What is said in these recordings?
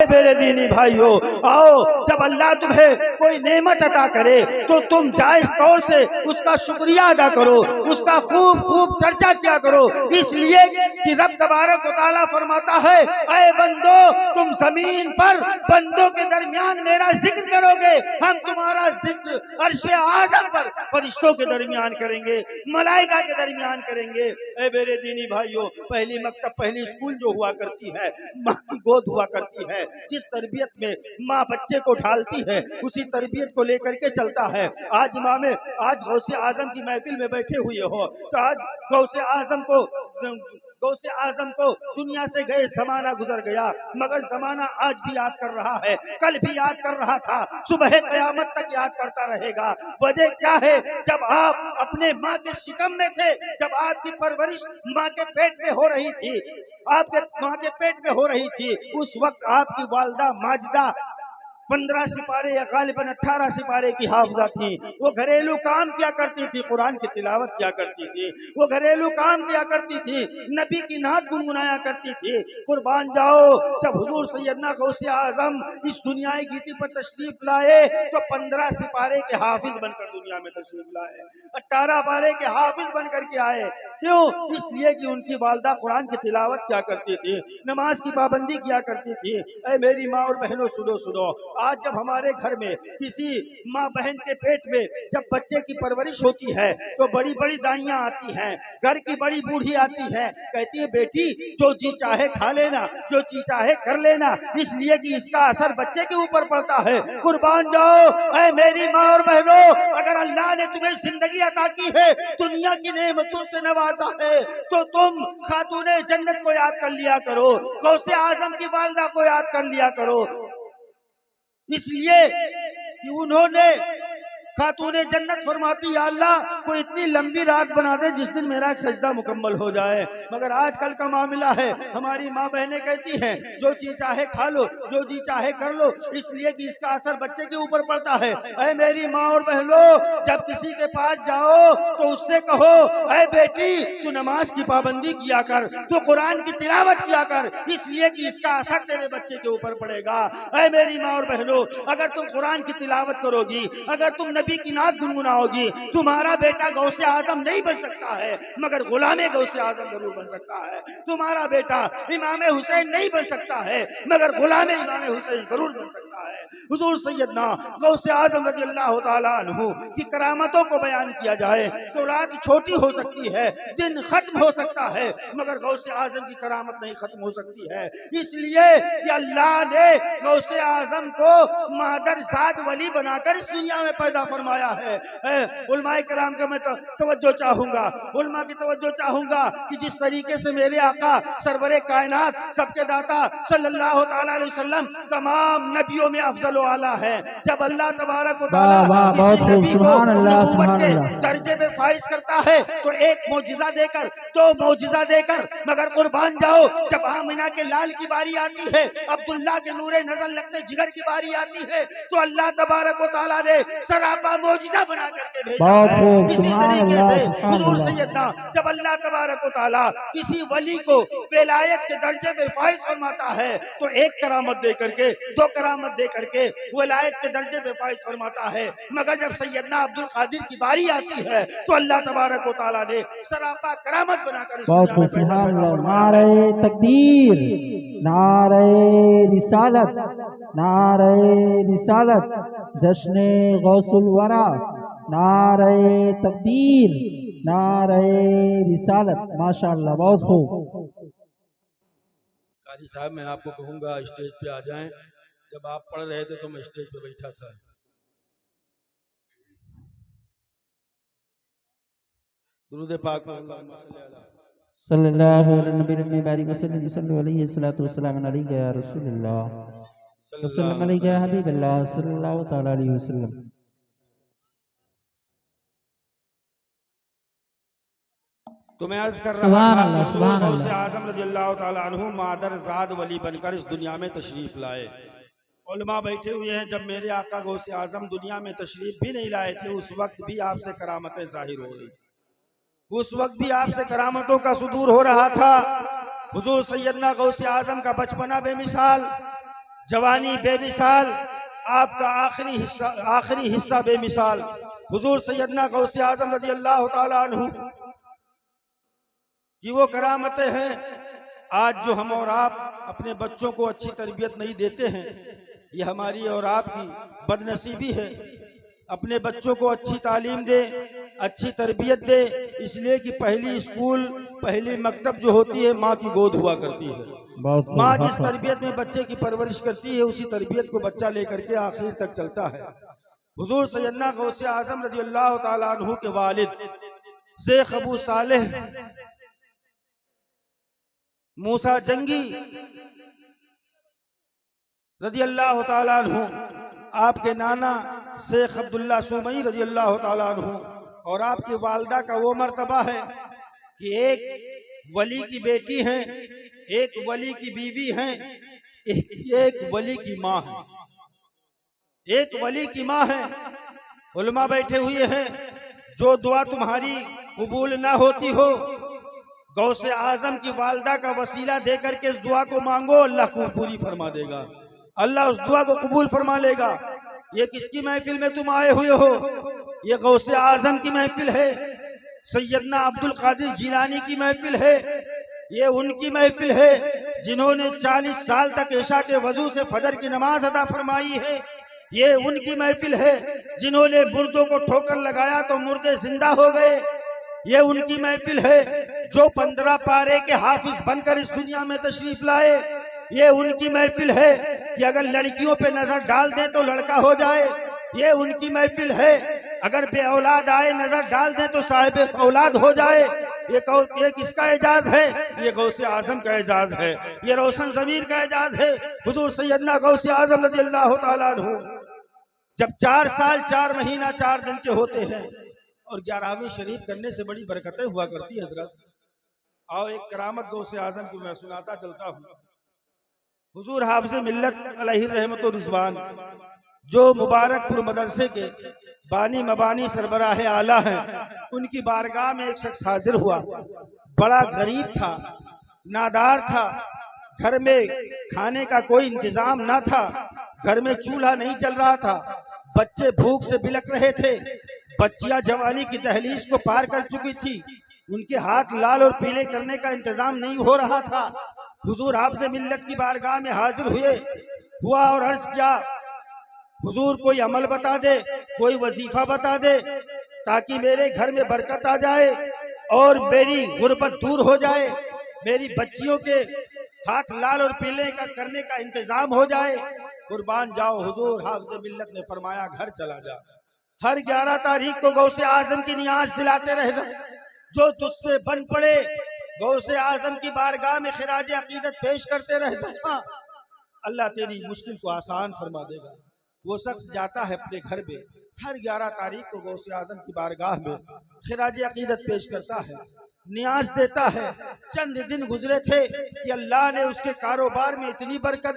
میرے دینی بھائیو، آؤ جب اللہ تمہیں کوئی نعمت عطا کرے تو تم جائز طور سے اس کا شکریہ ادا کرو، اس کا خوب خوب چرچا کیا کرو، اس لیے کہ رب تبارک و تعالیٰ فرماتا ہے اے بندو تم زمین پر بندوں کے درمیان میرا ذکر کرو گے، ہم تمہارا ذکر عرش آدم پر فرشتوں کے درمیان کریں گے، ملائکہ کے درمیان کریں گے۔ اے میرے دینی بھائیو، پہلی مکتب پہلی اسکول جو ہوا کرتی ہے ماں کی گود ہوا کرتی ہے، جس تربیت میں ماں بچے کو ڈھالتی ہے اسی تربیت کو لے کر کے چلتا ہے۔ آج غوث اعظم کی محفل میں بیٹھے ہوئے ہو تو آج غوث اعظم کو دنیا سے گئے زمانہ گزر گیا، مگر زمانہ آج بھی یاد کر رہا ہے، کل بھی یاد کر رہا تھا، صبح قیامت تک یاد کرتا رہے گا۔ وجہ کیا ہے؟ جب آپ اپنے ماں کے شکم میں تھے، جب آپ کی پرورش ماں کے پیٹ میں ہو رہی تھی، ماں کے پیٹ میں ہو رہی تھی، اس وقت آپ کی والدہ ماجدہ 15 سپارے یا غالباً 18 سپارے کی حافظہ تھی۔ وہ گھریلو کام کیا کرتی تھی، قرآن کی تلاوت کیا کرتی تھی، وہ گھریلو کام کیا کرتی تھی، نبی کی نعت گنگنایا کرتی تھی۔ قربان جاؤ، جب حضور سیدنا غوث اعظم اس دنیا گیتی پر تشریف لائے تو 15 سپارے کے حافظ بن کر دنیا میں تشریف لائے، 18 پارے کے حافظ بن کر کے آئے۔ کیوں؟ اس لیے کہ ان کی والدہ قرآن کی تلاوت کیا کرتی تھی، نماز کی پابندی کیا کرتی تھی۔ اے میری ماں اور بہنوں، سنو، آج جب ہمارے گھر میں کسی ماں بہن کے پیٹ میں جب بچے کی پرورش ہوتی ہے تو بڑی بڑی دائیاں آتی ہیں، گھر کی بڑی بوڑھی آتی ہے، کہتی ہے بیٹی جو جی چاہے کھا لینا، جو جی چاہے کر لینا، اس لیے کہ اس کا اثر بچے کے اوپر پڑتا ہے۔ قربان جاؤ اے میری ماں اور بہنوں، اگر اللہ نے تمہیں زندگی عطا کی ہے، دنیا کی نعمتوں سے نوازا ہے، تو تم خاتون جنت کو یاد کر لیا کرو، غوث اعظم کی والدہ کو یاد کر لیا کرو، اس لیے کہ انہوں نے خاتون جنت فرماتی یا اللہ کوئی اتنی لمبی رات بنا دے جس دن میرا ایک سجدہ مکمل ہو جائے۔ مگر آج کل کا معاملہ ہے، ہماری ماں بہنیں کہتی ہیں جو چیز چاہے کھا لو، جو جی چاہے کر لو، اس لیے کہ اس کا اثر بچے کے اوپر پڑتا ہے۔ اے میری ماں اور بہنوں، جب کسی کے پاس جاؤ تو اس سے کہو اے بیٹی تو نماز کی پابندی کیا کر، تو قرآن کی تلاوت کیا کر، اس لیے کہ اس کا اثر تیرے بچے کے اوپر پڑے گا۔ اے میری ماں اور بہنوں، اگر تم قرآن کی تلاوت کرو گی، اگر تم نبی کی نعت گنگناؤ گی، تمہارا بیٹا غوث اعظم نہیں بن سکتا ہے مگر غلام غوث اعظم ضرور بن سکتا ہے۔ تمہارا بیٹا امام حسین نہیں بن سکتا ہے مگر غلام امام حسین ضرور بن سکتا ہے۔ حضور سیدنا غوث اعظم رضی اللہ تعالیٰ عنہ کی کرامتوں کو بیان کیا جائے تو رات چھوٹی ہو سکتی ہے، دن ختم ہو سکتا ہے، مگر غوث اعظم کی کرامت نہیں ختم ہو سکتی ہے۔ اس لیے کہ اللہ نے غوث اعظم کو مادر زاد ولی بنا کر اس دنیا میں پیدا فرمایا ہے۔ علماء کرام کا میں توجہ چاہوں گا، علماء کی توجہ چاہوں گا کہ جس طریقے سے میرے آقا سرور کائنات سب کے داتا صلی اللہ تعالیٰ علیہ وسلم تمام نبیوں میں افضل و اعلیٰ ہے، جب اللہ تبارک و تعالیٰ کسی نبی کو نبوت کے درجے پہ فائز کرتا ہے تو ایک معجزہ دے کر، دو معجزہ دے کر، مگر قربان جاؤ جب آمنہ کے لال کی باری آتی ہے، عبداللہ کے نور نظر لگتے جگر کی باری آتی ہے تو اللہ تبارک و تعالیٰ نے سراپا معجزہ بنا کر کے بھیجا ہے۔ اسی طریقے سے حضور سیدنا جب اللہ تبارک و تعالیٰ کسی ولی کو ولایت کے درجے میں فائز فرماتا ہے تو ایک کرامت دے کر کے، دو کرامت دے کر کے ولایت کے درجے میں فائز فرماتا ہے، مگر جب سیدنا عبد القادر کی باری آتی ہے تو اللہ تبارک و تعالیٰ نے سراپا کرامت بنا کر اس دنیا میں پیدا فرمایا ہے۔ نعرہ تکبیر، نعرہ رسالت، نعرہ رسالت، جشن غوث الورا، نعرہ تکبیر، نعرہ رسالت۔ ماشاءاللہ، بہت خوب۔ قاری صاحب میں آپ کو کہوں گا اسٹیج پہ آ جائیں، جب آپ پڑھ رہے تھے تو میں اسٹیج پہ بیٹھا تھا۔ درود پاک پر اللہم صلی اللہ صلی اللہ علیہ نبی رمی باری وسلم صلی علیہ السلام علیہ یا رسول اللہ وسلم علیہ یا حبیب اللہ صلی اللہ تعالیٰ علیہ وسلم۔ تو میں عرض کر رہا تھا کہ حضور غوث اعظم رضی اللہ تعالیٰ عنہ مادر زاد ولی بن کر اس دنیا میں تشریف لائے۔ علماء بیٹھے ہوئے ہیں، جب میرے آقا غوث اعظم دنیا میں تشریف بھی نہیں لائے تھے اس وقت بھی آپ سے کرامتیں ظاہر ہو رہی تھی، اس وقت بھی آپ سے کرامتوں کا صدور ہو رہا تھا۔ حضور سیدنا غوث اعظم کا بچپنا بے مثال، जवानी बेमिसाल, आपका आखिरी हिस्सा बेमिसाल। हुजूर सैयदना गौसे आजम रज़ी अल्लाह ताला अन्हु की वो करामतें हैं। आज जो हम और आप अपने बच्चों को अच्छी तरबियत नहीं देते हैं, ये हमारी और आपकी बदनसीबी है। अपने बच्चों को अच्छी तालीम दे, अच्छी तरबियत दे, इसलिए कि पहली स्कूल, पहली मकतब जो होती है माँ की गोद हुआ करती है। माँ जिस तरबियत में बच्चे की परवरिश करती है, उसी तरबियत को बच्चा लेकर के आखिर तक चलता है। हुजूर सैयदना गौसे आजम रज़ी अल्लाह ताला अन्हु के वालिद शेख अबू सालेह मूसा जंगी रज़ी अल्लाह ताला अन्हु, आपके नाना शेख अब्दुल्ला सुमई रज़ी अल्लाह ताला अन्हु, और आपकी वालदा का वो मर्तबा है कि एक वली की बेटी हैं, एक वली की बीवी हैं, एक वली की माँ है। एक वली की माँ है। उलमा बैठे हुए हैं, जो दुआ तुम्हारी कबूल ना होती हो, गौसे आजम की वालदा का वसीला दे करके इस दुआ को मांगो, अल्लाह को पूरी फरमा देगा, अल्लाह उस दुआ को कबूल फरमा लेगा। ये किसकी महफिल में तुम आए हुए हो? ये गौसे आजम की महफिल है, सैयदना अब्दुल कादिर जिलानी की महफिल है। ये उनकी महफिल है जिन्होंने 40 साल तक इशा के वजू से फजर की नमाज अदा फरमाई है। ये उनकी महफिल है जिन्होंने मुर्दों को ठोकर लगाया तो मुर्दे जिंदा हो गए। ये उनकी महफिल है जो 15 पारे के हाफिज बनकर इस दुनिया में तशरीफ लाए। ये उनकी महफिल है कि अगर लड़कियों पे नजर डाल दे तो लड़का हो जाए। ये उनकी महफिल है अगर बे औलाद आए नजर डाल दे तो साहिब औलाद हो जाए। ये किसका एजाज है? ये गौसे आजम का एजाज है, ये रोशन ज़मीर का एजाज है। हुजूर सैयदना गौसे आजम रज़ी अल्लाह ताला अन्हु जब 4 साल 4 महीना 4 दिन के होते हैं, और 11वीं शरीफ करने से बड़ी बरकतें हुआ करती है हजरत। आओ एक करामत गौसे आजम की मैं सुनाता चलता हूँ। हुजूर हाफिज़ मिल्लत अलैहि रहमत व रिज़वान, जो मुबारकपुर मदरसे के बानी मबानी सरबराह आला हैं, उनकी बारगाह में एक शख्स हाजिर हुआ। बड़ा गरीब था, नादार था, घर में खाने का कोई इंतजाम ना था, घर में चूल्हा नहीं चल रहा था, बच्चे भूख से बिलक रहे थे, बच्चियां जवानी की दहलीज को पार कर चुकी थी, उनके हाथ लाल और पीले करने का इंतजाम नहीं हो रहा था। हुजूर हाफिज़ मिल्लत की बारगाह में हाजिर हुआ और अर्ज किया, हुजूर कोई अमल बता दे, कोई वजीफा बता दे, ताकि मेरे घर में बरकत आ जाए और मेरी गुर्बत दूर हो जाए, मेरी बच्चियों के हाथ लाल और पीले का करने का इंतजाम हो जाए। कुर्बान जाओ, हुजूर हाफिज़ मिल्लत ने फरमाया घर चला जा। हर 11 तारीख को गौसे आजम की नियाज दिलाते रहना, जो तुझसे बन पड़े गौसे आजम की बारगाह में खिराज अकीदत पेश करते रहना, अल्लाह तेरी मुश्किल को आसान फरमा देगा। वो शख्स जाता है अपने घर में, हर 11 तारीख को गौसे आजम की बारगाह में खिराज अकीदत पेश करता है, नियाज देता है। चंद दिन गुजरे थे कि अल्लाह ने उसके कारोबार में इतनी बरकत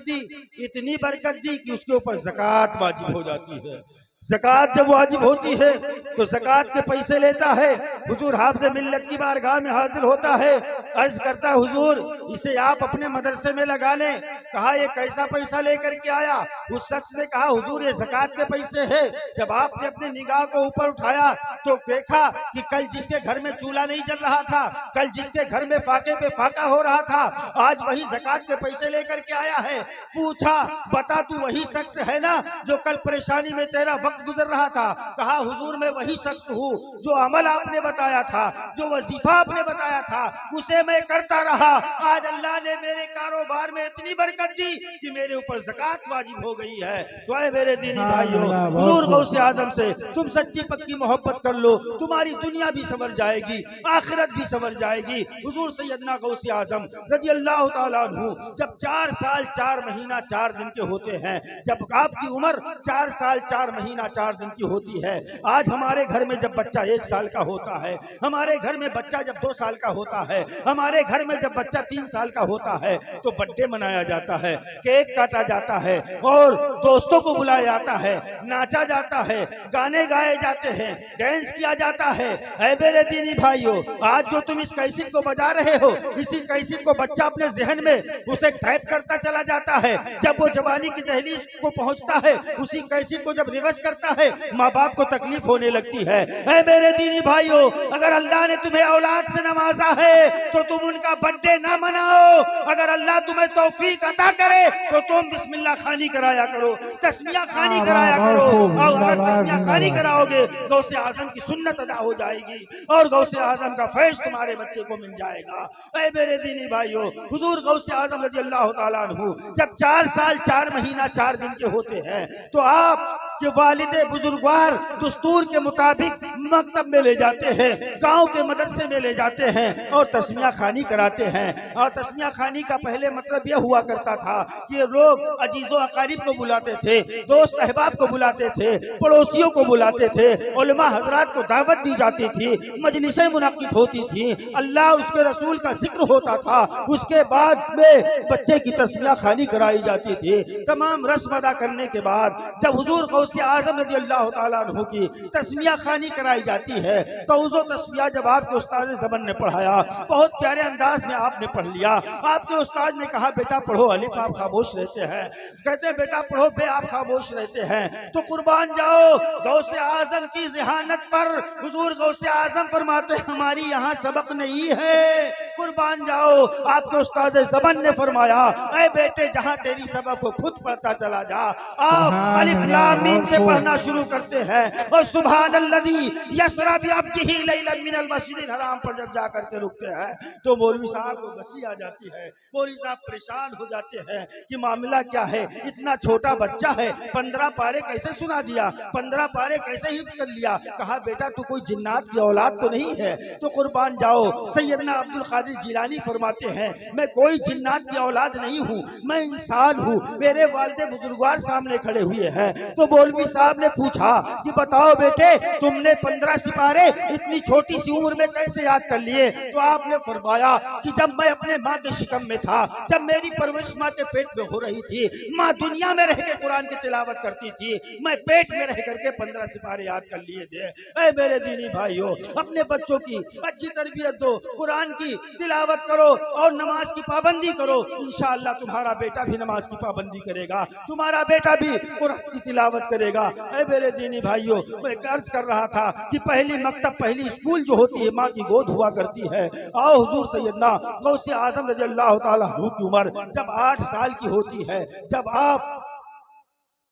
दी कि उसके ऊपर ज़कात वाजिब हो जाती है। ज़कात जब वाजिब होती है तो ज़कात के पैसे लेता है। हुजूर हाफिज़ मिल्लत की बारगाह में हाजिर होता है, अर्ज करता है, हुजूर इसे आप अपने मदरसे में लगा लें। कहा ये कैसा पैसा लेकर के आया? उस शख्स ने कहा, हुजूर ये ज़कात के पैसे हैं। जब आपने अपने निगाह को ऊपर उठाया तो देखा कि कल जिसके घर में चूल्हा नहीं जल रहा था, कल जिसके घर में फाके पे फाका हो रहा था, आज वही ज़कात के पैसे लेकर के आया है। पूछा, बता तू वही शख्स है ना जो कल परेशानी में तेरा वक्त गुजर रहा था? कहा, हुजूर मैं वही शख्स हूँ जो अमल आपने बताया था, जो वजीफा आपने बताया था, उसे मैं करता रहा। आज अल्लाह ने मेरे कारोबार में इतनी बरकत दी कि मेरे ऊपर ज़कात वाजिब हो गई है। तो ऐ मेरे दीनी भाइयों, हुजूर गौसे आजम से तुम सच्ची पक्की मोहब्बत कर लो, तुम्हारी दुनिया भी संवर जाएगी, आखिरत भी संवर जाएगी। हुजूर सैयदना गौसे आजम रज़ी अल्लाह ताला अन्हु जब 4 साल 4 महीना 4 दिन के होते हैं, जब आपकी उम्र 4 साल 4 महीना 4 दिन की होती है। आज हमारे घर में जब बच्चा 1 साल का होता है, हमारे घर में बच्चा जब 2 साल का होता है, हमारे घर में जब बच्चा 3 साल का होता है, तो बर्थडे मनाया जाता है, केक काटा जाता है और اور دوستوں کو بلایا جاتا ہے، ناچا جاتا ہے، گانے گائے جاتے ہیں، ڈانس کیا جاتا ہے۔ اے میرے دینی بھائیوں، آج جو تم اس کیسٹ کو بجا رہے ہو، اسی کیسٹ کو بچہ اپنے ذہن میں اسے ٹائپ کرتا چلا جاتا ہے۔ جب وہ جوانی کی دہلیز کو پہنچتا ہے، اسی کیسٹ کو جب ریورس کرتا ہے، ماں باپ کو تکلیف ہونے لگتی ہے۔ اے میرے دینی بھائیوں، اگر اللہ نے تمہیں اولاد سے نوازا ہے تو تم ان کا برتھ ڈے نہ مناؤ۔ اگر اللہ تمہیں توفیق عطا کرے تو تم بسم اللہ خوانی کرایا کرو، تسمیہ خوانی کرایا کرو، اور اگر تسمیہ خوانی کراؤ گے غوث اعظم کی سنت ادا ہو جائے گی اور غوث اعظم کا فیض تمہارے بچے کو مل جائے گا۔ اے میرے دینی بھائیوں، حضور غوث اعظم رضی اللہ تعالیٰ عنہ جب 4 سال 4 مہینہ 4 دن کے ہوتے ہیں تو آپ کے والد بزرگوار دستور کے مطابق مکتب میں لے جاتے ہیں، گاؤں کے مدرسے میں لے جاتے ہیں اور تسمیہ خوانی کراتے ہیں۔ اور تسمیہ خوانی کا پہلے مطلب یہ ہوا کرتا تھا کہ لوگ عزیز و اقارب کو بلاتے تھے، دوست احباب کو بلاتے تھے، پڑوسیوں کو بلاتے تھے، علماء حضرات کو دعوت دی جاتی تھی، مجلسیں منعقد ہوتی تھی، اللہ اور اس کے رسول کا ذکر ہوتا تھا، اس کے بعد میں بچے کی تسمیہ خوانی کرائی جاتی تھی۔ تمام رسم ادا کرنے کے بعد جب حضور غوث اعظم رضی اللہ تعالیٰ عنہ کی تسمیہ خوانی کرائی جاتی ہے تو وہ تسمیہ جب آپ کے استاد زبان نے پڑھایا، بہت پیارے انداز میں آپ نے پڑھ لیا۔ آپ کے استاد نے کہا بیٹا پڑھو، الف آپ خاموش رہتے ہیں، کہتے ہیں بیٹا پڑھو، بے آپ خاموش رہتے ہیں۔ تو قربان جاؤ، غوث اعظم کی ذہانت پر حضور غوث اعظم فرماتے ہماری یہاں سبق نہیں ہے۔ قربان جاؤ، آپ کے استاد زبان نے فرمایا اے بیٹے جہاں تیری سبق ہو خود پڑھتا چلا جا۔ آپ الف لام میم سے پڑھنا شروع کرتے ہیں اور سبحان الذی یسری بعبدہ لیلا من المسجد الحرام پر جب جا کر کے رکتے ہیں تو مولوی صاحب کو غصی آ جاتی ہے، مولوی صاحب پریشان ہو جاتے ہیں کہ معاملہ کیا ہے، اتنا چھوٹا بچہ ہے، 15 پارے کیسے سنا دیا، 15 پارے کیسے حفظ کر لیا۔ کہا بیٹا تو کوئی جنات کی اولاد تو نہیں ہے۔ تو قربان جاؤ، سیدنا عبد القادر جیلانی فرماتے ہیں میں کوئی جنات کی اولاد نہیں ہوں، میں انسان ہوں، میرے والد بزرگوار سامنے کھڑے ہوئے ہیں۔ تو مولوی صاحب نے پوچھا کہ بتاؤ بیٹے تم نے 15 سپارے اتنی چھوٹی سی عمر میں کیسے یاد کر لیے؟ تو آپ نے فرمایا کہ جب میں اپنے ماں کے شکم میں تھا، جب میری پرورش ماں کے پیٹ میں ہو رہی تھی، ماں دنیا میں رہ کے قرآن کی تلاوت کرتی تھی، میں پیٹ میں رہ کر کے 15 سپارے یاد کر لیے تھے۔ اے میرے دینی بھائیوں، اپنے بچوں کی اچھی تربیت دو، قرآن کی تلاوت کرو اور نماز کی پابندی کرو، انشاءاللہ تمہارا بیٹا بھی نماز کی پابندی کرے گا، تمہارا بیٹا بھی قرآن کی تلاوت کرے گا۔ اے میرے دینی بھائیوں، میں عرض کر رہا تھا کہ پہلی مکتب، پہلی اسکول جو ہوتی ہے ماں کی گود ہوا کرتی ہے۔ آؤ حضور سیدنا غوث اعظم رضی اللہ تعالیٰ عنہ کی عمر جب 8 سال کی ہوتی ہے، جب آپ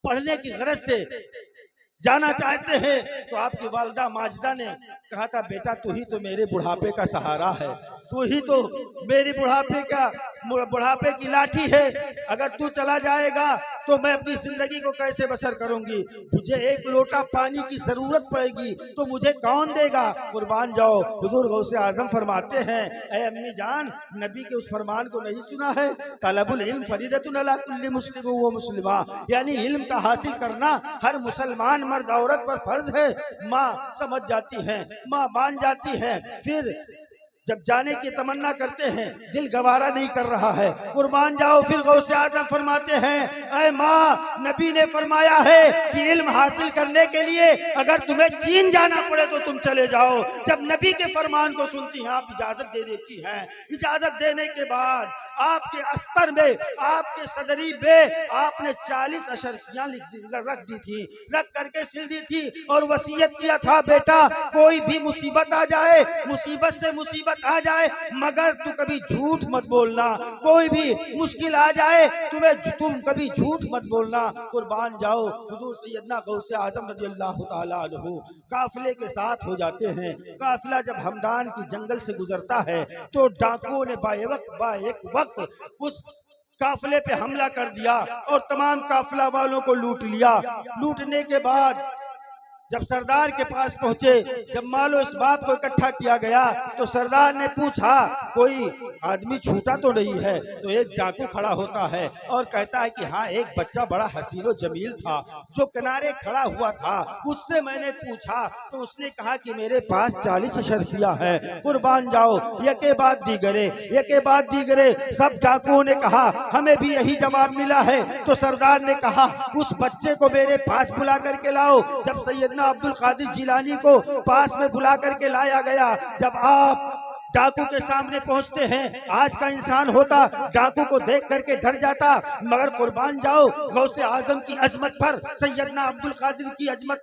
پڑھنے کی غرض سے جانا چاہتے ہیں تو آپ کی والدہ ماجدہ نے کہا تھا بیٹا تو ہی تو میرے بڑھاپے کا سہارا ہے، تو ہی تو میری بڑھاپے کی لاٹھی ہے، اگر تو چلا جائے گا تو میں اپنی زندگی کو کیسے بسر کروں گی، مجھے ایک لوٹا پانی کی ضرورت پڑے گی تو مجھے کون دے گا؟ قربان جاؤ، حضور غوث اعظم فرماتے ہیں اے امی جان، نبی کے اس فرمان کو نہیں سنا ہے؟ طلب العلم فریضۃ علی کل مسلم و مسلمہ، یعنی علم کا حاصل کرنا ہر مسلمان مرد عورت پر فرض ہے۔ ماں سمجھ جاتی ہیں، ماں مان جاتی ہیں، پھر جب جانے کی تمنا کرتے ہیں دل گوارا نہیں کر رہا ہے، قربان جاؤ، پھر غوث اعظم فرماتے ہیں اے ماں، نبی نے فرمایا ہے کہ علم حاصل کرنے کے لیے اگر تمہیں چین جانا پڑے تو تم چلے جاؤ۔ جب نبی کے فرمان کو سنتی ہیں آپ اجازت دے دیتی ہیں، اجازت دینے کے بعد آپ کے استر میں، آپ کے صدری میں آپ نے 40 اشرفیاں رکھ دی تھی، رکھ کر کے سل دی تھی اور وصیت کیا تھا بیٹا کوئی بھی مصیبت آ جائے، مصیبت سے مصیبت آ جائے مگر تو کبھی جھوٹ مت بولنا، کوئی بھی مشکل آ جائے تم کبھی جھوٹ مت بولنا۔ قربان جاؤ، حضور سیدنا غوث اعظم رضی اللہ تعالیٰ عنہ قافلے کے ساتھ ہو جاتے ہیں۔ قافلہ جب ہمدان کی جنگل سے گزرتا ہے تو ڈاکوؤں نے با ایک وقت اس قافلے پہ حملہ کر دیا اور تمام قافلہ والوں کو لوٹ لیا۔ لوٹنے کے بعد جب سردار کے پاس پہنچے، جب مال و اسباب کو اکٹھا کیا گیا تو سردار نے پوچھا कोई आदमी छूटा तो नहीं है। तो एक डाकू खड़ा होता है और कहता है कि हाँ, एक बच्चा बड़ा हसीनो जमील था जो किनारे खड़ा हुआ था, उससे मैंने पूछा तो उसने कहा कि मेरे पास 40 अशरफिया है, कुर्बान जाओ। यके बाद दीगरे सब डाकुओं ने कहा हमें भी यही जवाब मिला है। तो सरदार ने कहा उस बच्चे को मेरे पास बुला करके लाओ। जब सैयदना अब्दुल कादिर जिलानी को पास में बुला करके लाया गया, जब आप डाकू के सामने पहुंचते हैं, आज का इंसान होता डाकू को देख करके डर जाता, मगर कुर्बान जाओ गौसे आजम की अजमत पर, सैयदना अब्दुल कादिर की अजमत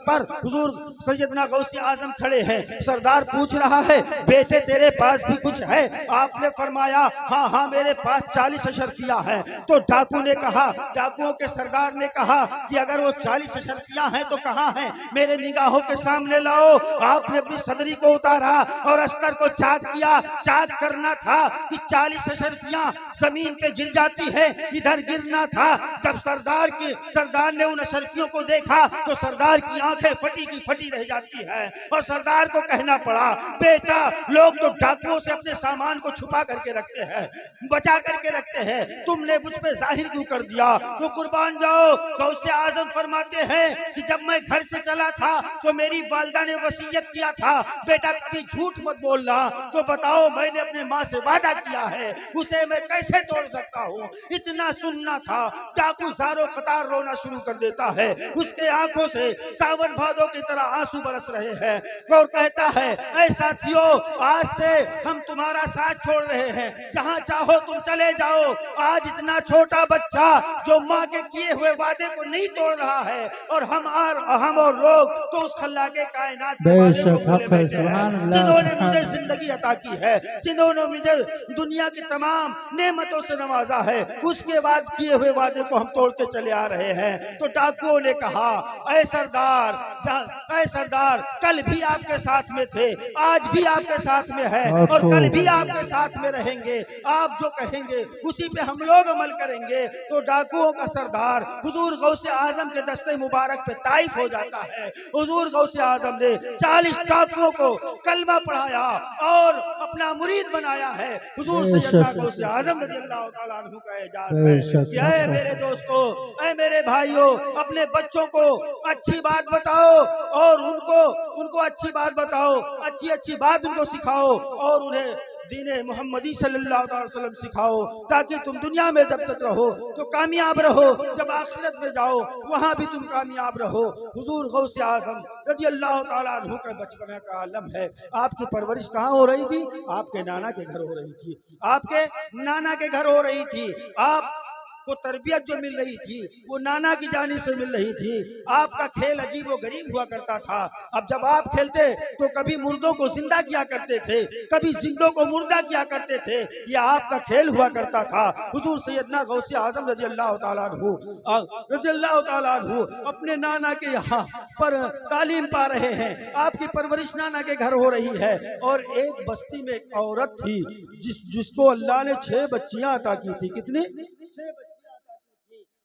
पर हुजूर सैयदना गौसे आजम खड़े हैं। सरदार पूछ रहा है बेटे तेरे पास भी कुछ है? आपने फरमाया हाँ मेरे पास 40 अशरफिया है। तो डाकू ने कहा, डाकुओं के सरदार ने कहा कि अगर वो 40 अशरफिया हैं तो कहाँ हैं, मेरे निगाहों के सामने लाओ। आपने अपनी सदरी को उतारा और अस्तर को चाक किया। चाक करना था कि 40 अशरफियां जमीन पे गिर जाती है, इधर गिरना था। जब सरदार ने उन अशरफियों को देखा तो सरदार की आंखें फटी की फटी रह जाती है और सरदार को कहना पड़ा बेटा लोग तो डाकुओं से अपने सामान को छुपा करके रखते हैं, बचा करके रखते हैं, तुमने मुझ पे जाहिर क्यों कर दिया? तो कुर्बान जाओ गौसे आजम फरमाते हैं कि जब मैं घर से चला था तो मेरी वालिदा ने वसीयत किया था बेटा कभी झूठ मत बोलना। तो बताओ मैंने अपने माँ से वादा किया है, उसे मैं कैसे तोड़ सकता हूँ? इतना सुनना था। डाकू ज़ारो कतार रोना शुरू कर देता है, उसके आंखों से सावन भादों की तरह आंसू बरस रहे हैं और कहता है ऐ साथियों आज से हम तुम्हारा साथ छोड़ रहे हैं, जहाँ चाहो तुम चले जाओ। आज इतना छोटा बच्चा जो माँ के किए हुए वादे को नहीं तोड़ रहा है और हम और लोग तो उस खल्लाके कायनात जिन्होंने मुझे जिंदगी अता की है, जिन्होंने मुझे दुनिया की तमाम नेमतों से नवाजा है, उसके बाद किए हुए वादे को हम तोड़ते चले आ रहे हैं। तो डाकुओं ने कहा ऐ सरदार कल भी आपके साथ में थे, आज भी आपके साथ में है और कल भी आपके साथ में रहेंगे। आप जो कहेंगे उसी पे हम लोग अमल करेंगे। तो डाकुओं का सरदार हुजूर गौसे आजम के दस्ते मुबारक पे ताइफ हो जाता है। हुजूर गौसे आजम ने 40 डाकुओं को कलमा पढ़ाया और अपना मुरीद बनाया है। हुजूर सैयदना गौसे आजम रज़ियल्लाहु तआला अन्हु का एजाज़ है कि ऐ मेरे दोस्तों, ऐ मेरे भाइयों, अपने बच्चों को अच्छी बात बताओ और उनको अच्छी बात बताओ, अच्छी बात उनको सिखाओ और उन्हें दीन मोहम्मदी सल्लल्लाहु अलैहि वसल्लम सिखाओ, ताकि तुम दुनिया में जब तक रहो तो कामयाब रहो, जब आखिरत में जाओ वहां भी तुम कामयाब रहो। हुजूर गौसे आजम रज़ियल्लाहु ताला अन्हु का बचपना का आलम है। आपकी परवरिश कहाँ हो रही थी? आपके नाना के घर हो रही थी, आपके नाना के घर हो रही थी। आप को तरबियत जो मिल रही थी वो नाना की जानिब से मिल रही थी। आपका खेल अजीब व गरीब हुआ करता था। अब जब आप खेलते तो कभी मुर्दों को जिंदा किया करते थे, कभी जिंदों को मुर्दा किया करते थे, यह आपका खेल हुआ करता था। हुजूर सैयदना गौसे आजम रज़ियल्लाहु ताला अन्हु अपने नाना के यहाँ पर तालीम पा रहे हैं, आपकी परवरिश नाना के घर हो रही है। और एक बस्ती में एक औरत थी जिसको अल्लाह ने 6 बच्चियां अता की थी। कितनी? 6 बच्चियां।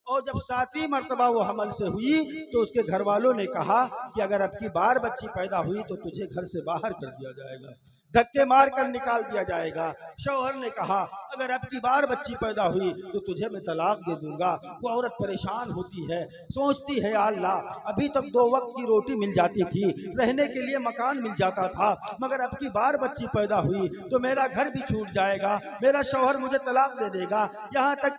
और जब 7वीं मर्तबा वो हमल से हुई तो उसके घर वालों ने कहा कि अगर अब की बार बच्ची पैदा हुई तो तुझे घर से बाहर कर दिया जाएगा, धक्के मार कर निकाल दिया जाएगा। शौहर ने कहा अगर अब की बार बच्ची पैदा हुई तो तुझे मैं तलाक दे दूंगा। वो औरत परेशान होती है, सोचती है या अल्लाह अभी तक 2 वक्त की रोटी मिल जाती थी, रहने के लिए मकान मिल जाता था, मगर अब की बार बच्ची पैदा हुई तो मेरा घर भी छूट जाएगा, मेरा शौहर मुझे तलाक दे देगा। यहाँ तक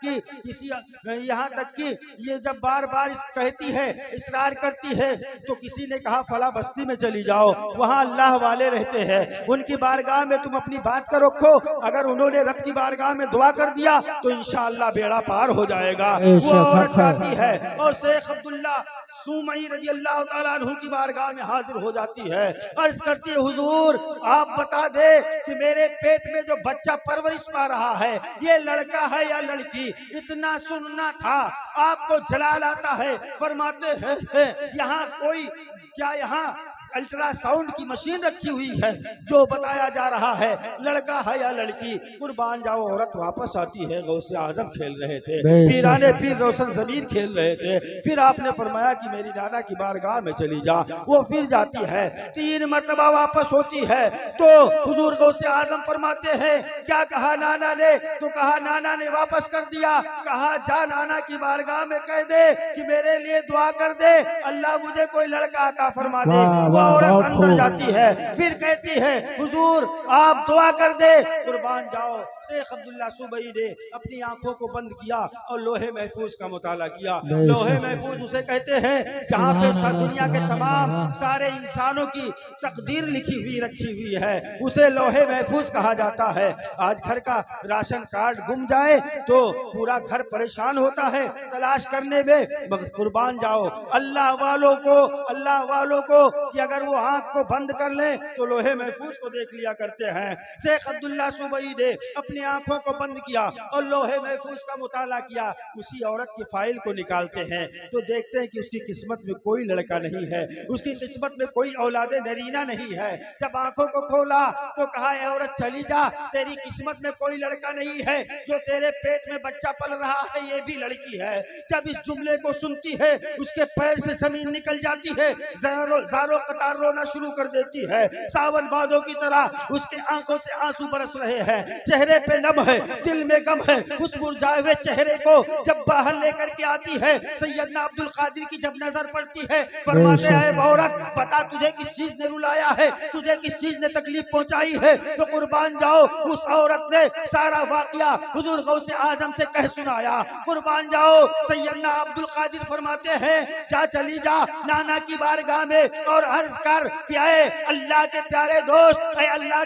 कि ये जब बार बार कहती है, इसरार करती है, तो किसी ने कहा फला बस्ती में चली जाओ, वहाँ अल्लाह वाले रहते हैं, उनकी बारगाह में तुम अपनी बात का रखो, अगर उन्होंने रब की बारगाह में दुआ कर दिया तो इंशाअल्लाह बेड़ा पार हो जाएगा। वो औरत आती है और शेख अब्दुल्ला सुमई रज़ियल्लाहु ताला अन्हु की बारगाह में हाजिर हो जाती है, अर्ज करती है हुजूर आप बता दे कि मेरे पेट में जो बच्चा परवरिश पा रहा है ये लड़का है या लड़की? इतना सुनना था, आपको जलाल आता है। फरमाते हैं यहाँ कोई क्या यहाँ अल्ट्रा साउंड की मशीन रखी हुई है, जो बताया जा रहा है लड़का है या लड़की। कुर्बान जाओ, औरत वापस आती है, गौसे आजम खेल रहे थे, पीराने पीर रोशन ज़मीर खेल रहे थे। फिर आपने फरमाया कि मेरी नाना की बारगाह में चली जा। वो फिर जाती है, 3 मरतबा वापस होती है तो हुजूर गौसे आजम फरमाते हैं क्या कहा नाना ने? तो कहा नाना ने वापस कर दिया। कहा जा नाना की बारगाह में कह दे कि मेरे लिए दुआ कर दे, अल्लाह मुझे कोई लड़का अता फरमा दे। वो औरत अंदर जाती है, फिर कहती है हुजूर आप दुआ कर दे। कुर्बान जाओ, शेख अब्दुल्ला सुबई ने अपनी आंखों को बंद किया और लोहे महफूज का मुताला किया। लोहे महफूज उसे कहते हैं जहाँ पे दुनिया के तमाम सारे इंसानों की तकदीर लिखी हुई रखी हुई है, उसे लोहे महफूज कहा जाता है। आज घर का राशन कार्ड गुम जाए तो पूरा घर परेशान होता है तलाश करने में, मगर कुर्बान जाओ अल्लाह वालों को कि अगर वो आंख को बंद कर ले तो लोहे महफूज को देख लिया करते हैं। शेख अब्दुल्ला सुबई ने अपनी आंखों को बंद किया और लोहे महफूज का मुताला किया। उसी औरत की फाइल को निकालते हैं तो देखते हैं कि उसकी किस्मत में कोई लड़का नहीं है, उसकी किस्मत में कोई औलादे नरीना नहीं है। जब आंखों को खोला तो कहा ए औरत चली जा, तेरी किस्मत में कोई लड़का नहीं है, जो तेरे पेट में बच्चा पल रहा है ये भी लड़की है। जब इस जुमले को सुनती है उसके पैर से जमीन निकल जाती है, ज़ारो कतार रोना शुरू कर देती है। सावन बादों की तरह उसके आंखों से आंसू बरस रहे हैं, चेहरे पे नम है, दिल में गम है। उस मुरझाए हुए चेहरे को जब बाहर लेकर के आती है, सैयदना अब्दुल कादिर की जब नजर पड़ती है, फरमाते हैं औरत बता तुझे किस चीज ने रुलाया है, तुझे किस चीज ने तकलीफ पहुंचाई है। तो कुर्बान जाओ उस औरत ने सारा वाकया हुजूर गौसे आजम से कह सुनाया। कुर्बान जाओ सैयदना अब्दुल कादिर फरमाते हैं जा चली जा नाना की बारगाह में और अर्ज कर कि ऐ अल्लाह के प्यारे दोस्त, ऐ अल्लाह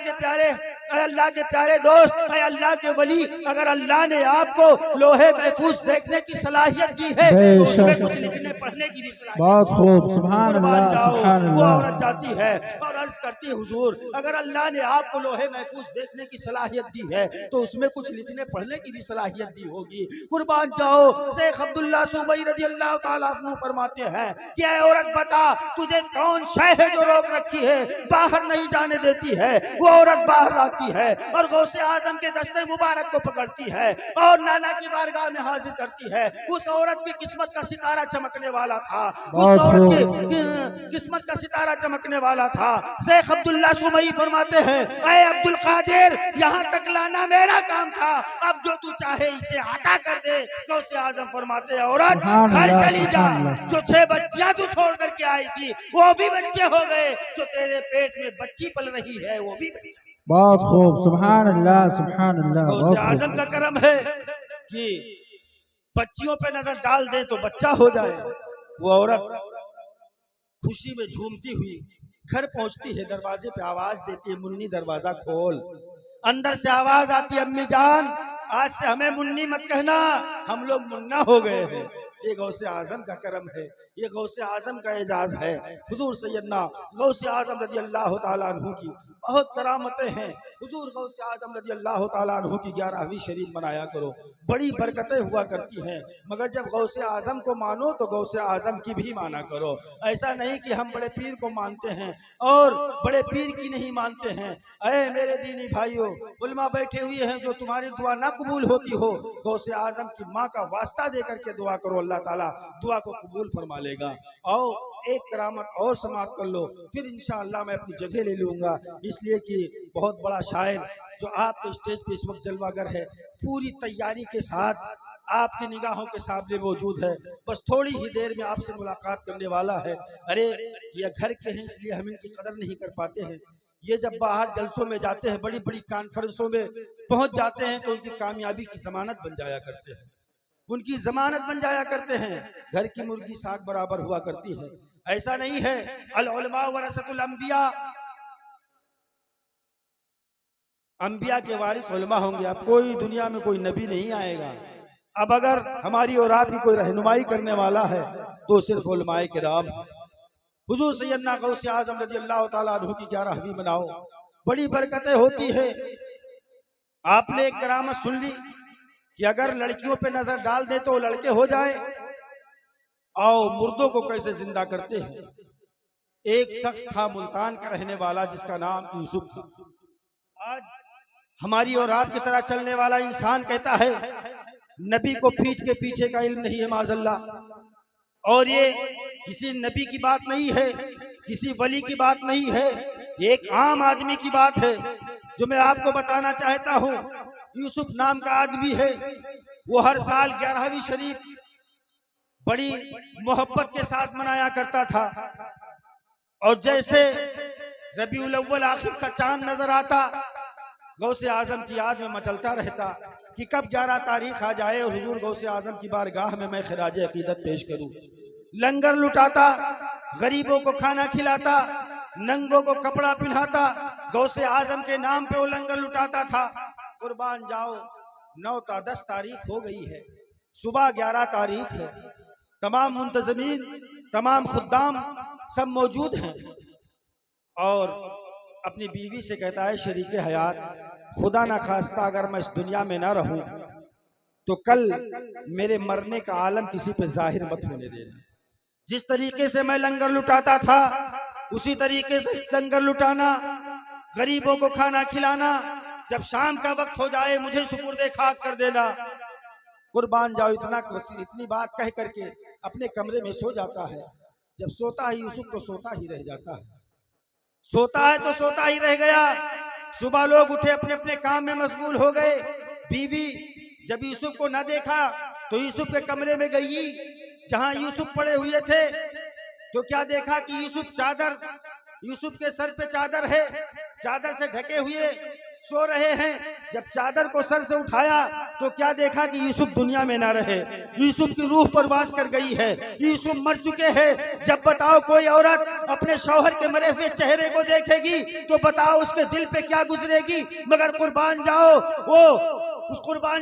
के प्यारे दोस्त, ऐ अल्लाह के वली, अगर अल्लाह ने आपको लोहे महफूज देखने की सलाहियत दी है तो उसमें कुछ लिखने पढ़ने की भी सलाहियत। बहुत खूब, सुभान अल्लाह सुभान वो अल्लाह। औरत जाती है और अर्ज करती है हुजूर अगर अल्लाह ने आपको लोहे महफूज देखने की सलाहियत दी है तो उसमें कुछ लिखने पढ़ने की भी सलाहियत दी होगी। कुर्बान जाओ शेख अब्दुल्ला सुबई रज़ी अल्लाह ताला अन्हु फरमाते हैं कि ऐ औरत बता तुझे कौन शय है जो रोक रखी है, बाहर नहीं जाने देती है। वो औरत बाहर आती है और गौसे आजम के दस्ते मुबारक को पकड़ती है और नाना की बारगाह में हाजिर करती है। उस औरत की किस्मत का सितारा चमकने वाला था, उस औरत की किस्मत का सितारा चमकने वाला था। शेख अब्दुल्ला सुबई फरमाते हैं ऐ अब्दुल कादिर यहाँ तक लाना मेरा काम था, अब जो तू चाहे इसे अता कर दे। गौसे आजम फरमाते हैं औरत घर चली जा, जो 6 बच्चियां तू छोड़ करके आई थी वो भी बच्चे हो गए, जो तेरे पेट में बच्ची पल रही है वो भी बच्चा। बहुत खूब, सुभान अल्लाह सुभान अल्लाह। गौसे आजम का करम है कि बच्चियों पे नजर डाल दे तो बच्चा हो जाए। वो औरत खुशी में झूमती हुई घर पहुंचती है, दरवाजे पे आवाज देती है मुन्नी दरवाजा खोल। अंदर से आवाज आती है अम्मी जान आज से हमें मुन्नी मत कहना, हम लोग मुन्ना हो गए हैं। ये गौसे आजम का करम है, ये गौसे आजम का एजाज है। हुजूर सैयदना गौसे आजम रज़ी अल्लाह ताला अन्हु की बहुत करामतें हैं। हुजूर गौसे आजम रज़ी अल्लाह ताला अन्हु की 11वीं शरीफ मनाया करो, बड़ी बरकतें हुआ करती हैं। मगर जब गौसे आजम को मानो तो गौसे आजम की भी माना करो। ऐसा नहीं कि हम बड़े पीर को मानते हैं और बड़े पीर की नहीं मानते हैं। ऐ मेरे दीनी भाइयों, उलमा बैठे हुए हैं, जो तुम्हारी दुआ ना कबूल होती हो गौसे आजम की माँ का वास्ता दे करके दुआ करो, अल्लाह ताला दुआ को कबूल फरमा लेगा। आओ एक करामत और समाप्त कर लो, फिर इंशाअल्लाह मैं अपनी जगह ले लूंगा, इसलिए कि बहुत बड़ा शायर जो आपके स्टेज पे इस वक्त जलवागर है, पूरी तैयारी के साथ आपकी निगाहों के सामने मौजूद है, बस थोड़ी ही देर में आपसे मुलाकात करने वाला है। अरे ये घर के हैं इसलिए हम इनकी कदर नहीं कर पाते हैं। ये जब बाहर जलसों में जाते हैं, बड़ी बड़ी कॉन्फ्रेंसों में पहुंच जाते हैं तो उनकी कामयाबी की जमानत बन जाया करते हैं, उनकी जमानत बन जाया करते हैं। घर की मुर्गी साग बराबर हुआ करती है। ऐसा नहीं है, अल उलमा वरसतुल अंबिया, अंबिया के वारिस उलमा होंगे। अब कोई दुनिया में कोई नबी नहीं आएगा। अब अगर हमारी और आपकी कोई रहनुमाई करने वाला है तो सिर्फ उलमाए किराम। हुजूर सैयदना गौसे आजम रज़ी अल्लाह ताला अन्हु की 11वीं मनाओ, बड़ी बरकतें होती है। आपने एक करामत सुन ली कि अगर लड़कियों पे नजर डाल दे तो लड़के हो जाए। आओ मुर्दों को कैसे जिंदा करते हैं। ایک شخص تھا ملتان کا رہنے والا جس کا نام یوسف تھا. آج ہماری اور آپ کی طرح چلنے والا انسان کہتا ہے نبی کو پیٹھ کے پیچھے کا علم نہیں ہے معاذ اللہ. اور یہ کسی نبی کی بات نہیں ہے, کسی ولی کی بات نہیں ہے, ایک عام آدمی کی بات ہے جو میں آپ کو بتانا چاہتا ہوں. یوسف نام کا آدمی ہے, وہ ہر سال 11ویں شریف بڑی محبت کے ساتھ منایا کرتا تھا, اور جیسے ربیع الاول آخر کا چاند نظر آتا غوث اعظم کی یاد میں مچلتا رہتا کہ کب 11 تاریخ آ جائے اور حضور غوث اعظم کی بارگاہ میں خراج عقیدت پیش کروں. لنگر لٹاتا, غریبوں کو کھانا کھلاتا, ننگوں کو کپڑا پہناتا, غوث اعظم کے نام پہ وہ لنگر لٹاتا تھا. قربان جاؤ 9 تا 10 تاریخ ہو گئی ہے, صبح 11 تاریخ ہے, تمام منتظمین, تمام خدام سب موجود ہیں, اور اپنی بیوی سے کہتا ہے شریک حیات خدا نہ خواستہ اگر میں اس دنیا میں نہ رہوں تو کل میرے مرنے کا عالم کسی پہ ظاہر مت ہونے دینا. جس طریقے سے میں لنگر لٹاتا تھا اسی طریقے سے لنگر لٹانا, غریبوں کو کھانا کھلانا, جب شام کا وقت ہو جائے مجھے سپرد خاک کر دینا. قربان جاؤ اتنی بات کہہ کر کے اپنے کمرے میں سو جاتا ہے. جب سوتا ہے یوسف تو سوتا ہی رہ جاتا ہے, سوتا ہے تو سوتا ہی رہ گیا. صبح لوگ اٹھے اپنے اپنے کام میں مشغول ہو گئے. بیوی جب یوسف کو نہ دیکھا تو یوسف کے کمرے میں گئی جہاں یوسف پڑے ہوئے تھے, تو کیا دیکھا کہ یوسف کے سر پہ چادر ہے, چادر سے ڈھکے ہوئے سو رہے ہیں. جب چادر کو سر سے اٹھایا تو کیا دیکھا کہ یوسف دنیا میں نہ رہے, یوسف کی روح پرواز کر گئی ہے, یوسف مر چکے ہیں. جب بتاؤ کوئی عورت اپنے شوہر کے مرے ہوئے چہرے کو دیکھے گی تو بتاؤ اس کے دل پہ کیا گزرے گی. مگر قربان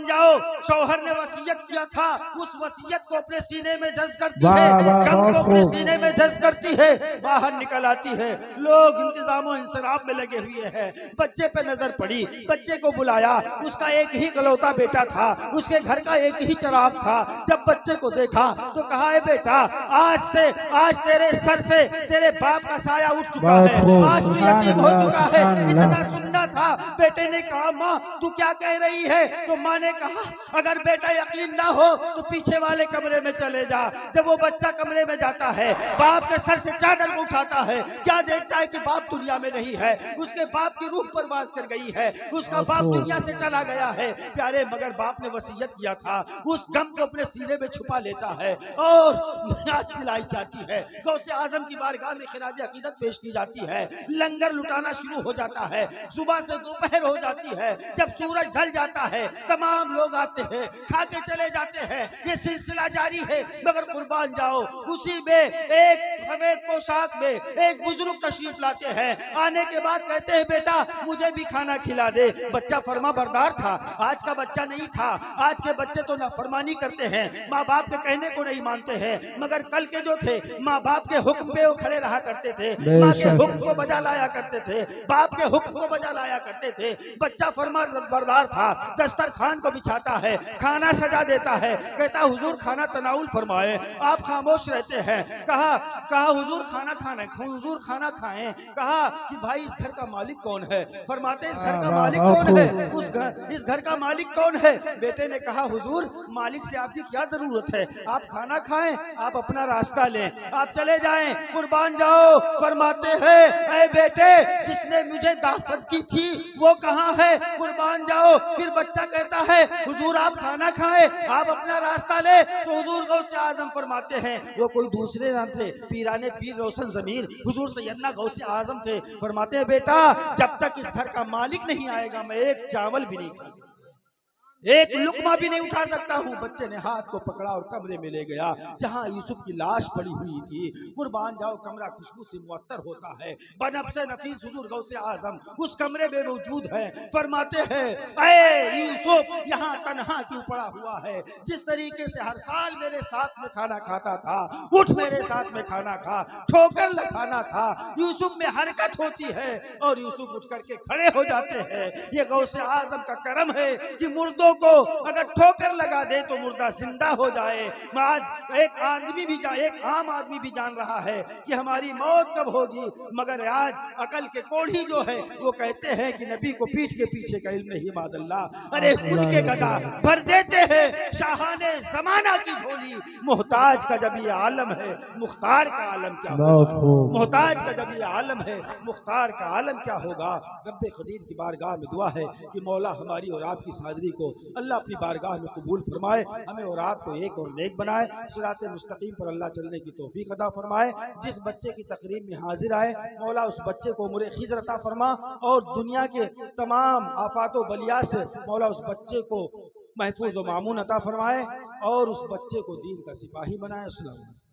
جاؤ شوہر نے وصیت کیا تھا, اس وصیت کو اپنے سینے میں جذب کرتی ہے, غم کو اپنے سینے میں جذب کرتی ہے, باہر نکل آتی ہے. لوگ انتظام و انصراف میں لگے ہوئے ہیں. بچے پہ نظر پڑی, بچے کو بلایا, اس کا ایک ہی اکلوتا بیٹا تھا, اس کے گھر کا ایک ہی چراغ تھا. جب بچے کو دیکھا تو کہا اے بیٹا آج تیرے سر سے تیرے باپ کا سایہ اٹھ چکا ہے, آج تو یتیم ہو چکا ہے. اتنا سننا تھا. بیٹے نے کہا ماں تو کیا کہہ رہی ہے؟ تو ماں نے کہا اگر بیٹا یقین نہ ہو تو پیچھے والے کمرے میں چلے جا. جب وہ بچہ کمرے میں جاتا ہے باپ کے سر سے چادر کو اٹھاتا ہے, کیا دیکھتا ہے کہ باپ دنیا میں نہیں ہے, اس کے باپ کی روح پرواز کر گئی ہے, اس کا باپ دنیا سے چلا گیا ہے. پیارے مگر باپ نے وصیت کیا تھا, اس غم کو اپنے سینے میں چھپا لیتا ہے اور نیاز دلائی جاتی ہے. غوث اعظم کی بارگاہ میں خراج عقیدت پیش کی جاتی ہے, لنگر لٹانا شروع ہو جاتا ہے. صبح سے دوپہر ہو جاتی ہے. جب سورج ڈھل جاتا ہے تمام لوگ آتے ہیں, کھا کے چلے جاتے ہیں. یہ سلسلہ جاری ہے. مگر قربان جاؤ اسی میں ایک سفید پوشاک میں ایک بزرگ تشریف لاتے ہیں. آنے کے بعد کہتے ہیں بیٹا مجھے بھی کھانا کھلا دے. بچہ فرما بردار تھا, آج کا بچہ نہیں تھا. آج کے بچے تو نافرمانی کرتے ہیں, ماں باپ کے کہنے کو نہیں مانتے ہیں. مگر کل کے جو تھے ماں باپ کے حکم پہ وہ کھڑے رہا کرتے تھے, ماں کے حکم کو بجا لایا کرتے تھے, باپ کے حکم کو بجا لایا کرتے تھے. بچہ فرما بردار تھا. دسترخوان کو بچھاتا ہے, کھانا سجا دیتا ہے, کہتا حضور کھانا تناول فرمائے. آپ خاموش رہتے ہیں. کہا حضور حضور کھانا کھائیں. کہا کہ بھائی اس گھر کا مالک کون ہے؟ فرماتے اس گھر کا مالک کون ہے؟ اس گھر کا مالک کون ہے؟ بیٹے نے کہا حضور مالک سے آپ کی کیا ضرورت ہے, آپ کھانا کھائیں, آپ اپنا راستہ لیں, آپ چلے جائیں. قربان جاؤ فرماتے ہیں اے بیٹے جس نے مجھے دعوت کی تھی وہ کہاں ہے؟ قربان جاؤ. پھر بچہ کہتا ہے حضور آپ کھانا کھائیں, آپ اپنا راستہ لیں. تو حضور غوث اعظم فرماتے ہیں وہ کوئی دوسرے نہ تھے, پیرانے پیر روشن ضمیر حضور سیدنا غوث اعظم تھے. فرماتے ہیں بیٹا جب تک اس گھر کا مالک نہیں آئے گا میں ایک چاول بھی نہیں کھا سکتا, ایک لقمہ بھی نہیں اٹھا سکتا ہوں. بچے نے ہاتھ کو پکڑا اور کمرے میں لے گیا جہاں یوسف کی لاش پڑی ہوئی تھی. قربان جاؤ کمرہ خوشبو سے معطر ہوتا ہے. بنفس نفیس حضور غوث اعظم اس کمرے میں موجود ہے. فرماتے ہیں اے یوسف یہاں تنہا کیوں پڑا ہوا ہے؟ جس طریقے سے ہر سال میرے ساتھ میں کھانا کھاتا تھا, اٹھ میرے ساتھ میں کھانا کھا, ٹھوکر لگانا تھا. یوسف میں حرکت ہوتی ہے اور یوسف اٹھ کر کے کھڑے ہو جاتے ہیں. یہ غوث اعظم کا کرم ہے کہ مردوں मुर्दों को अगर ठोकर लगा दे तो मुर्दा जिंदा हो जाए। आज एक आम आदमी भी जान रहा है कि हमारी मौत कब होगी, मगर आज अकल के कोढ़ी जो है वो कहते हैं कि नबी को पीठ के पीछे का इल्म नहीं मादल्लाह। अरे उनके गदा भर देते हैं शाहाने जमाना की झोली। मोहताज का जब ये आलम है मुख्तार का आलम क्या होगा, मोहताज का जब ये आलम है मुख्तार का आलम क्या होगा। रब्बे कदीर की बारगाह में दुआ है कि मौला हमारी और आपकी हाज़िरी को अल्लाह अपनी बारगाह में कबूल फरमाए, हमें और आपको एक और नेक बनाए, सिराते मुस्तकीम पर अल्लाह चलने की तौफीक अता फरमाए। जिस बच्चे की तकरीब में हाजिर आए मौला उस बच्चे को उम्र खिज़र अता फरमा और दुनिया के तमाम आफात व बलिया से मौला उस बच्चे को महफूज व मामून अता फरमाए और उस बच्चे को दीन का सिपाही बनाए। अस्सलाम वालेकुम।